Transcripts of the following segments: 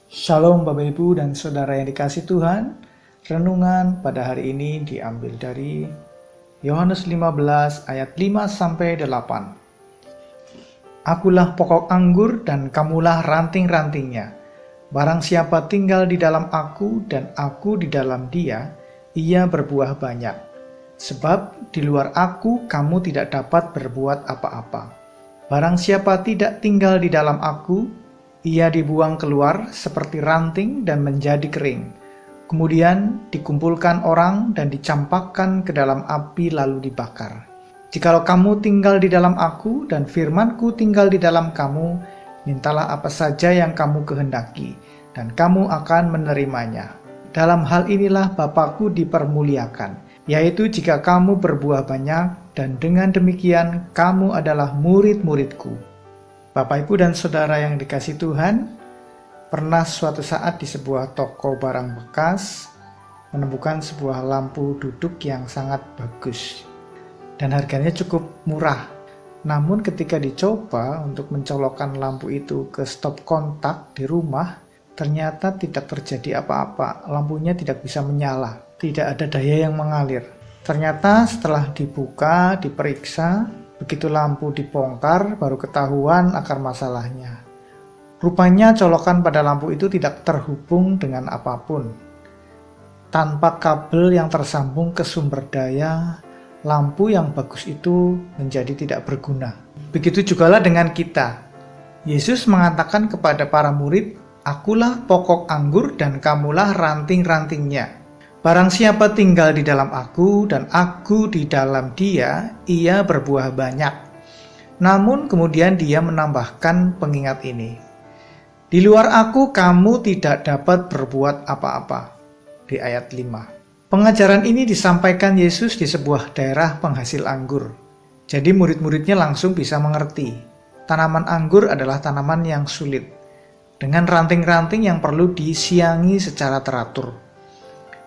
Shalom Bapak Ibu dan Saudara yang dikasih Tuhan. Renungan pada hari ini diambil dari Yohanes 15 ayat 5-8. Akulah pokok anggur dan kamulah ranting-rantingnya. Barang siapa tinggal di dalam aku dan aku di dalam dia, ia berbuah banyak. Sebab di luar aku kamu tidak dapat berbuat apa-apa. Barang siapa tidak tinggal di dalam aku, ia dibuang keluar seperti ranting dan menjadi kering. Kemudian dikumpulkan orang dan dicampakkan ke dalam api lalu dibakar. Jikalau kamu tinggal di dalam aku dan firman-Ku tinggal di dalam kamu, mintalah apa saja yang kamu kehendaki, dan kamu akan menerimanya. Dalam hal inilah Bapa-Ku dipermuliakan, yaitu jika kamu berbuah banyak, dan dengan demikian kamu adalah murid-murid-Ku. Bapak, Ibu, dan Saudara yang dikasih Tuhan, pernah suatu saat di sebuah toko barang bekas menemukan sebuah lampu duduk yang sangat bagus dan harganya cukup murah. Namun ketika dicoba untuk mencolokkan lampu itu ke stop kontak di rumah, ternyata tidak terjadi apa-apa. Lampunya tidak bisa menyala, tidak ada daya yang mengalir. Ternyata setelah dibuka, diperiksa, begitu lampu dibongkar, baru ketahuan akar masalahnya. Rupanya colokan pada lampu itu tidak terhubung dengan apapun. Tanpa kabel yang tersambung ke sumber daya, lampu yang bagus itu menjadi tidak berguna. Begitu jugalah dengan kita. Yesus mengatakan kepada para murid, "Akulah pokok anggur dan kamulah ranting-rantingnya. Barang siapa tinggal di dalam aku dan aku di dalam dia, ia berbuah banyak." Namun kemudian dia menambahkan pengingat ini. Di luar aku kamu tidak dapat berbuat apa-apa. Di ayat 5. Pengajaran ini disampaikan Yesus di sebuah daerah penghasil anggur. Jadi murid-muridnya langsung bisa mengerti. Tanaman anggur adalah tanaman yang sulit, dengan ranting-ranting yang perlu disiangi secara teratur.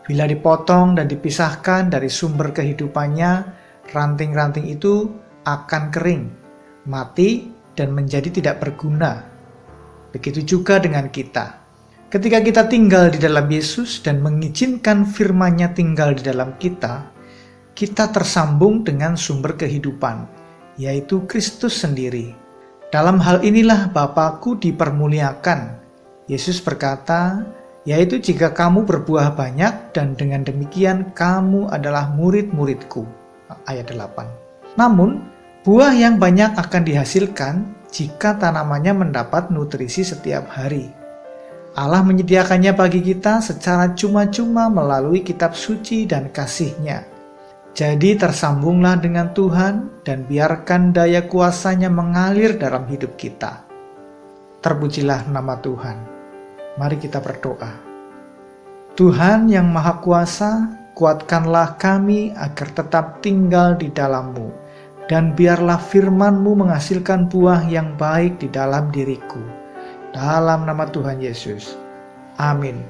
Bila dipotong dan dipisahkan dari sumber kehidupannya, ranting-ranting itu akan kering, mati, dan menjadi tidak berguna. Begitu juga dengan kita. Ketika kita tinggal di dalam Yesus dan mengizinkan firman-Nya tinggal di dalam kita tersambung dengan sumber kehidupan, yaitu Kristus sendiri. Dalam hal inilah Bapa-Ku dipermuliakan. Yesus berkata, yaitu jika kamu berbuah banyak dan dengan demikian kamu adalah murid-murid-Ku. Ayat 8. Namun, buah yang banyak akan dihasilkan jika tanamannya mendapat nutrisi setiap hari. Allah menyediakannya bagi kita secara cuma-cuma melalui kitab suci dan kasih-Nya. Jadi tersambunglah dengan Tuhan dan biarkan daya kuasa-Nya mengalir dalam hidup kita. Terpujilah nama Tuhan. Mari kita berdoa. Tuhan yang Maha Kuasa, kuatkanlah kami agar tetap tinggal di dalam-Mu, dan biarlah firman-Mu menghasilkan buah yang baik di dalam diriku. Dalam nama Tuhan Yesus. Amin.